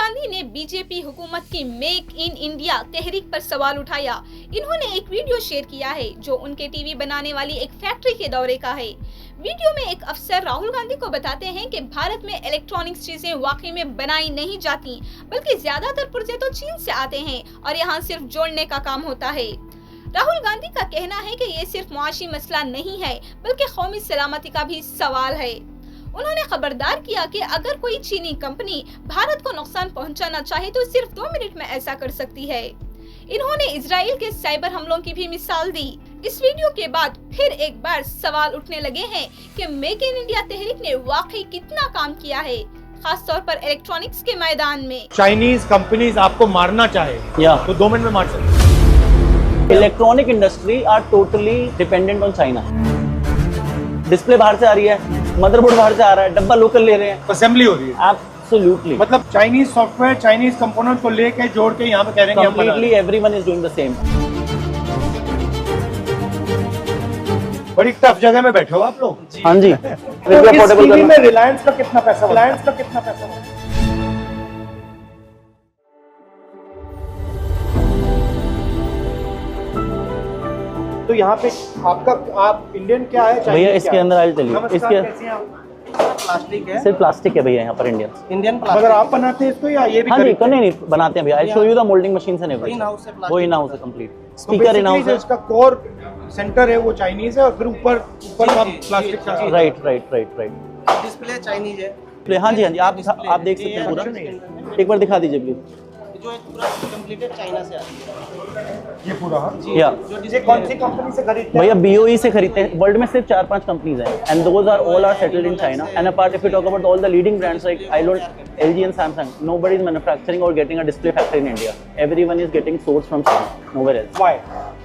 गांधी ने बीजेपी हुकूमत की मेक इन इंडिया तहरीक पर सवाल उठाया। इन्होंने एक वीडियो शेयर किया है जो उनके टीवी बनाने वाली एक फैक्ट्री के दौरे का है। वीडियो में एक अफसर राहुल गांधी को बताते हैं कि भारत में इलेक्ट्रॉनिक्स चीजें वाकई में बनाई नहीं जाती, बल्कि ज्यादातर पुर्जे तो चीन से आते हैं और यहाँ सिर्फ जोड़ने का काम होता है। राहुल गांधी का कहना है कि ये सिर्फ मुआशी मसला नहीं है, बल्कि कौमी सलामती का भी सवाल है। उन्होंने खबरदार किया कि अगर कोई चीनी कंपनी भारत को नुकसान पहुंचाना चाहे तो सिर्फ 2 मिनट में ऐसा कर सकती है। इन्होंने इजराइल के साइबर हमलों की भी मिसाल दी। इस वीडियो के बाद फिर एक बार सवाल उठने लगे हैं कि मेक इन इंडिया तहरीक ने वाकई कितना काम किया है, खास तौर पर इलेक्ट्रॉनिक्स के मैदान में। चाइनीज कंपनीज आपको मारना चाहे तो 2 मिनट में मार सकते। Electronic industry are totally dependent on China. Display बाहर से आ रही है, मदरबोर्ड बाहर से आ रहा है, डब्बा लोकल ले रहे हैं, असेंबली हो रही है। एब्सोल्युटली, मतलब चाइनीज सॉफ्टवेयर, चाइनीज कंपोनेंट को लेके जोड़ के यहाँ पे कह रहे हैं completely everyone is doing the same. बड़ी टफ जगह में बैठे हो आप लोग। हाँ जी। तो इस टीवी में रिलायंस का कितना पैसा, रिलायंस का कितना पैसा? तो यहाँ पे आपका, आप इंडियन क्या है भैया? इसके अंदर आई टेल यू, इसके प्लास्टिक है, सिर्फ प्लास्टिक है भैया यहाँ पर इंडियन प्लास्टिक। मगर आप बनाते हैं इसको या ये भी? हाँ जी, नहीं बनाते हैं भैया। I show you the moulding machines and everything. वो इन हाउस है कंप्लीट। स्पीकर इन हाउस है। इसका कोर सेंटर है वो चाइनीज है और फिर ऊपर आप प्लास्टिक का। राइट। डिस्प्ले चाइनीज है। हाँ जी, आप देख सकते हैं पूरा। एक बार दिखा दीजिए प्लीज। जो एक पूरा कंप्लीटेड चाइना से आती है ये पूरा। या जो कौन सी कंपनी से खरीदते हैं भैया? BOE से खरीदते हैं। वर्ल्ड में सिर्फ 4-5 कंपनीज हैं and those are all are settled in China. And apart if you talk about all the leading brands like LG and Samsung, nobody is manufacturing or getting a display factory in India. Everyone is getting sourced from China, nowhere else. Why?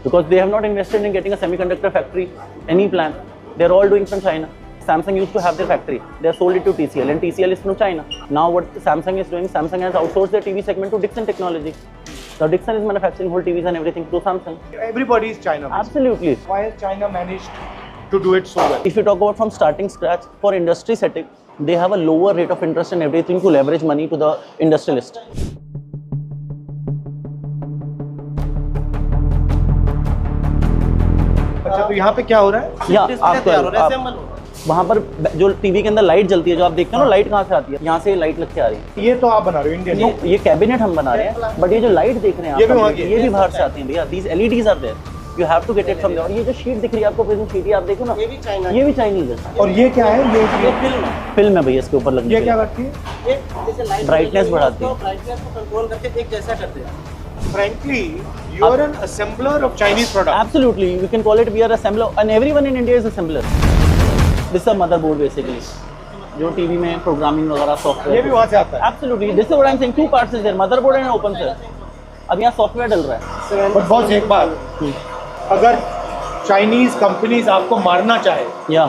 Because they have not invested in getting a semiconductor factory, any plan. They're all doing from China. Samsung used to have their factory. They have sold it to TCL and TCL is from China. Now what Samsung is doing, Samsung has outsourced their TV segment to Dixon Technology. So Dixon is manufacturing whole TVs and everything through Samsung. Everybody is China. Absolutely. Why has China managed to do it so well? If you talk about from starting scratch, for industry setting, they have a lower rate of interest and everything to leverage money to the industrialist. अच्छा, तो यहाँ पे क्या हो रहा है? या आपको वहाँ पर जो टीवी के अंदर लाइट जलती है, जो आप देखते हो ना, लाइट कहाँ से आती है? यहाँ से लाइट लग के आ रही है। ये तो आप बना रहे हो इंडियन? ये कैबिनेट हम बना रहे हैं, बट ये जो लाइट देख रहे हैं आप, ये भी बाहर से आती है भैया। These LEDs are there, you have to get it from there. ये जो शीट दिख रही है आपको, प्रिज्म शीट, ये आप देखो ना, ये भी चाइनीज है। और ये क्या है? ये फिल्म है भैया, इसके ऊपर लगी। ये क्या करती है? ब्राइटनेस बढ़ाती है, ब्राइटनेस को कंट्रोल करके एक जैसा करते हैं। Frankly, you are an assembler of Chinese products. Absolutely, we can call it we are assembler, and everyone in India is assembler. This is a motherboard basically, जो टीवी में प्रोग्रामिंग वगैरह software. ये भी वहाँ से आता है? Absolutely, this is what I'm saying. 2 parts is there, motherboard and open cell. अब यहाँ सॉफ्टवेयर डल रहा है। But बॉस एक बात, अगर चाइनीज कंपनीज आपको मारना चाहे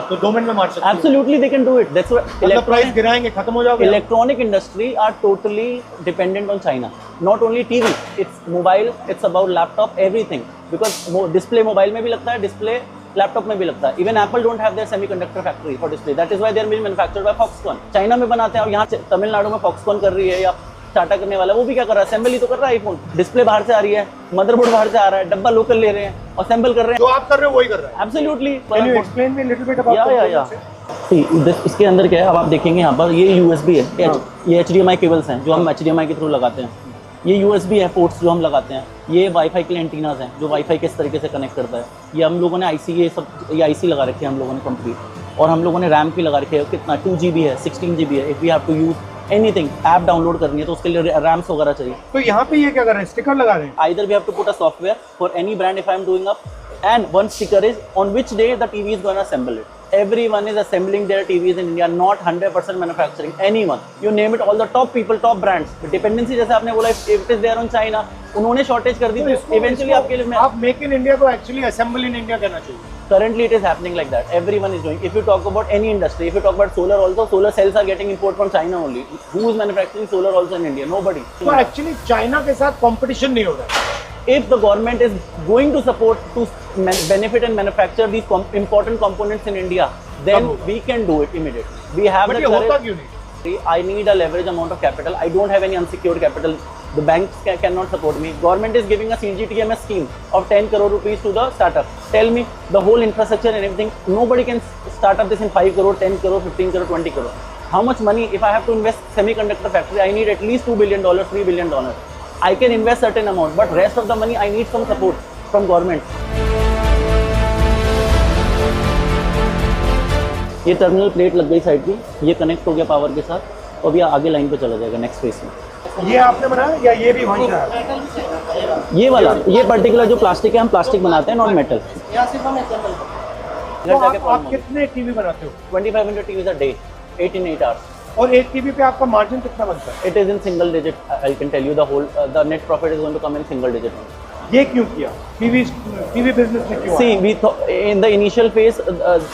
तो 2 मिनट में मार सकते हैं। Absolutely, they can do it. That's what. मतलब प्राइस गिराएंगे, खत्म हो जाओगे। Electronic industry are totally dependent on China. Not only TV, it's mobile, it's about laptop, everything. Because display mobile में भी लगता है, display लैपटॉप में भी लगता है। Even Apple don't have their semiconductor factory for display. That is why they are being manufactured by Foxconn. China में बनाते हैं और यहाँ तमिलनाडु में Foxconn कर रही है या टाटा करने वाला, वो भी क्या कर रहा है? असेंबली तो कर रहा है। आईफोन डिस्प्ले बाहर से आ रही है, मदरबोर्ड बाहर से आ रहा है, डब्बा लोकल ले रहे हैं, असेंबल कर रहे हैं। जो आप कर रहे हो वही कर रहा है। Absolutely. Can you explain me a little bit about या इसके अंदर क्या है, अब आप देखेंगे यहाँ पर ये USB है, ये HDMI केबल्स हैं जो हम HDMI के थ्रू लगाते हैं। ये USB है, पोर्ट्स जो हम लगाते हैं। ये वाईफाई के लिए एंटीनाज हैं जो वाईफाई किस तरीके से कनेक्ट करता है। ये हम लोगों ने IC, ये IC लगा रखे हैं हम लोगों ने कंप्लीट। और हम लोगों ने रैम भी लगा रखे है, कितना 2 GB है, 16 GB है। If we have to use anything, app download करनी है तो उसके लिए रैम्स वगैरह चाहिए। तो यहाँ पे ये क्या कर रहे हैं? स्टिकर लगा रहे हैं? Either we have to put a software for any brand if I am doing up, and one sticker is on which day the TV is going to assemble it. Everyone is assembling their TVs in India, not 100% manufacturing. Anyone, you name it, all the top people, top brands. Dependency जैसे आपने बोला, if it is there on China, उन्होंने shortage कर दी तो eventually आपके लिए आप make in India को एक्चुअली असेंबल इन इंडिया कहना चाहिए। Currently it is happening like that. Everyone is doing. If you talk about any industry, if you talk about solar also, solar cells are getting import from China only. Who is manufacturing solar also in India? Nobody. तो actually China के साथ competition नहीं हो रहा है। If the government is going to support to benefit and manufacture these important components in India, then we can do it immediately. We have the होता courage. क्यों नहीं? I need a leverage amount of capital. I don't have any unsecured capital. The banks cannot support me. Government is giving a CGTMS scheme of 10 crore rupees to the startup. Tell me the whole infrastructure and everything. Nobody can start up this in 5 crore, 10 crore, 15 crore, 20 crore. How much money? If I have to invest semiconductor factory, I need at least $2 billion, $3 billion. I can invest certain amount, but rest of the money I need some support from government. ये terminal plate लग गई side की, ये connect हो गया power के साथ, और अभी आगे लाइन पे चला जाएगा नेक्स्ट फेज में। ये आपने बनाया या ये भी वहीं से आया? ये वाला, ये पर्टिकुलर जो प्लास्टिक है, हम प्लास्टिक बनाते हैं, नॉन मेटल। यहाँ सिर्फ हम असेंबल करते तो आप कितने टीवी बनाते हो? 2500 TVs a day, 8 in 8 hours. और एक टीवी पे आपका मार्जिन कितना बनता है? It is in single digit. I can tell you the whole the net profit is going to come in single digit. ये क्यों किया? टीवी बिजनेस में क्यों? See, we thought in the initial phase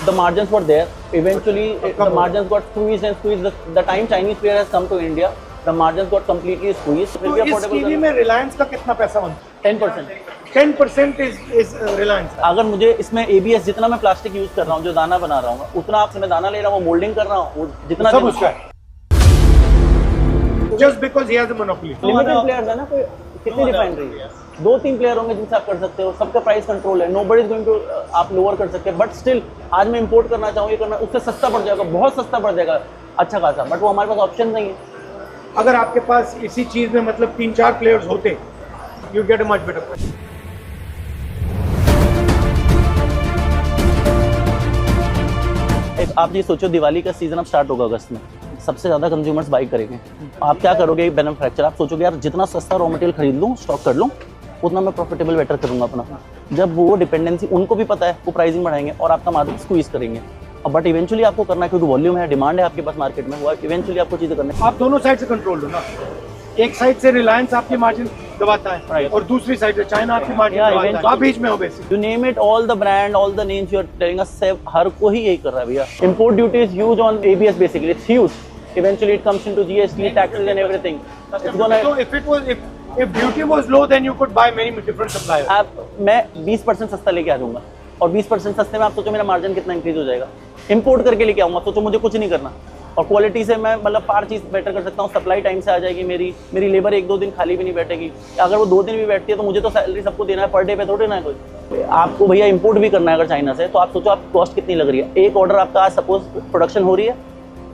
the margins were there. Eventually the margins got squeezed and squeezed. The time Chinese player has come to India, the margins got completely squeezed. तो इस TV में रिलायंस का कितना पैसा बनता है? 10%. 10% is Reliance. अगर मुझे इसमें ABS जितना मैं प्लास्टिक यूज कर रहा हूँ, जो दाना बना रहा हूँ, उतना आपसे मैं दाना ले रहा हूँ, मोल्डिंग कर रहा हूँ, जितना सब उसका है। Just because he has a monopoly. Limited players है ना, कोई कितनी रिफाइनरी है, 2-3 प्लेयर होंगे जिनसे आप कर सकते हो, सबका प्राइस कंट्रोल है, नोबडी इज गोइंग टू आप लोअर कर सकते हैं, बट स्टिल आज मैं इंपोर्ट करना चाहूँ, ये करना, उससे सस्ता पड़ जाएगा, बहुत सस्ता पड़ जाएगा, अच्छा खासा, बट वो हमारे पास ऑप्शन नहीं है। अगर आपके पास इसी चीज में मतलब 3-4 प्लेयर्स होते, you get a much better price. आप ये सोचो, दिवाली का सीजन अब स्टार्ट होगा अगस्त में, सबसे ज़्यादा कंज्यूमर्स बाई करेंगे, आप क्या करोगे? मैन्युफैक्चर, आप सोचोगे यार जितना सस्ता रॉ मटेरियल खरीद लूँ, स्टॉक कर लूँ, उतना मैं प्रॉफिटेबल बेटर करूँगा अपना। जब वो डिपेंडेंसी, उनको भी पता है, वो प्राइसिंग बढ़ाएंगे और आपका मार्जिन स्क्वीज करेंगे। बट इवेंचुअली आपको करना है, क्योंकि वॉल्यूम है, डिमांड है आपके पास मार्केट में, वो इवेंचुअली आपको चीज़ें करना है। आप दोनों साइड से कंट्रोल लो ना, एक साइड से रिलायंस आपकी मार्जिन दबाता है और दूसरी साइड से चाइना आपकी मार्जिन दबाता है, आप बीच में हो basically. You name it, all the brand, all the names you are telling us, हर कोई यही कर रहा है भैया। Import duty is huge on ABS basically, it's huge. Eventually it comes into GST, taxes and everything. It's gonna. So if duty was low, then you could buy many different suppliers. मैं 20% सस्ता लेके आ जाऊंगा, और 20% सस्ते में आप सोचो मेरा मार्जिन कितना इंक्रीज हो जाएगा। इंपोर्ट करके लेके आऊंगा, सोचो मुझे कुछ नहीं करना, और क्वालिटी से मैं मतलब पार चीज़ बेटर कर सकता हूँ, सप्लाई टाइम से आ जाएगी, मेरी लेबर 1-2 दिन खाली भी नहीं बैठेगी। अगर वो 2 दिन भी बैठती है तो मुझे तो सैलरी सबको देना है, पर डे पे थोड़े ना है कोई। आपको भैया इंपोर्ट भी करना है अगर चाइना से, तो आप सोचो आप कॉस्ट कितनी लग रही है। एक ऑर्डर आपका आज सपोज प्रोडक्शन हो रही है,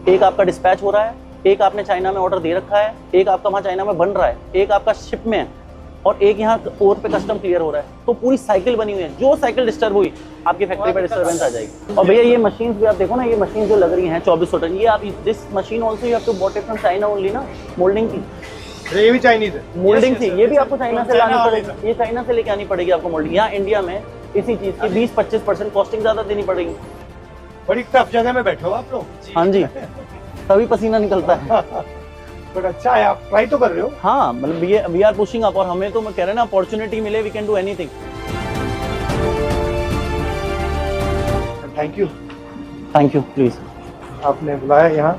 एक आपका डिस्पैच हो रहा है, एक आपने चाइना में ऑर्डर दे रखा है, एक आपका वहाँ चाइना में बन रहा है, एक आपका शिप में है, और एक यहाँ पोर्ट पे कस्टम क्लियर हो रहा है। तो पूरी साइकिल बनी हुई है, जो साइकिल डिस्टर्ब हुई आपकी फैक्ट्री पे डिस्टर्बेंस आ जाएगी। और भैया ये मशीन भी आप देखो ना, ये मशीन जो लग रही हैं 2400 टन, ये आप this machine also you have to bought it from China only ना, मोल्डिंग की। ये भी चाइनीज है, मोल्डिंग थी, ये भी आपको चाइना से लानी पड़ेगी, ये चाइना से लेके आनी पड़ेगी आपको मोल्डिंग। यहाँ इंडिया में इसी चीज़ की 20-25% कॉस्टिंग ज़्यादा देनी पड़ेगी। बड़ी टफ जगह में बैठे हो आप लोग। हाँ जी, तभी पसीना निकलता है। बट अच्छा है, आप ट्राई तो कर रहे हो। हाँ, मतलब वी आर पुशिंग अप, और हमें तो मैं कह रहे हैं ना, अपॉर्चुनिटी मिले, we can do anything. Thank you please. आपने बुलाया यहाँ।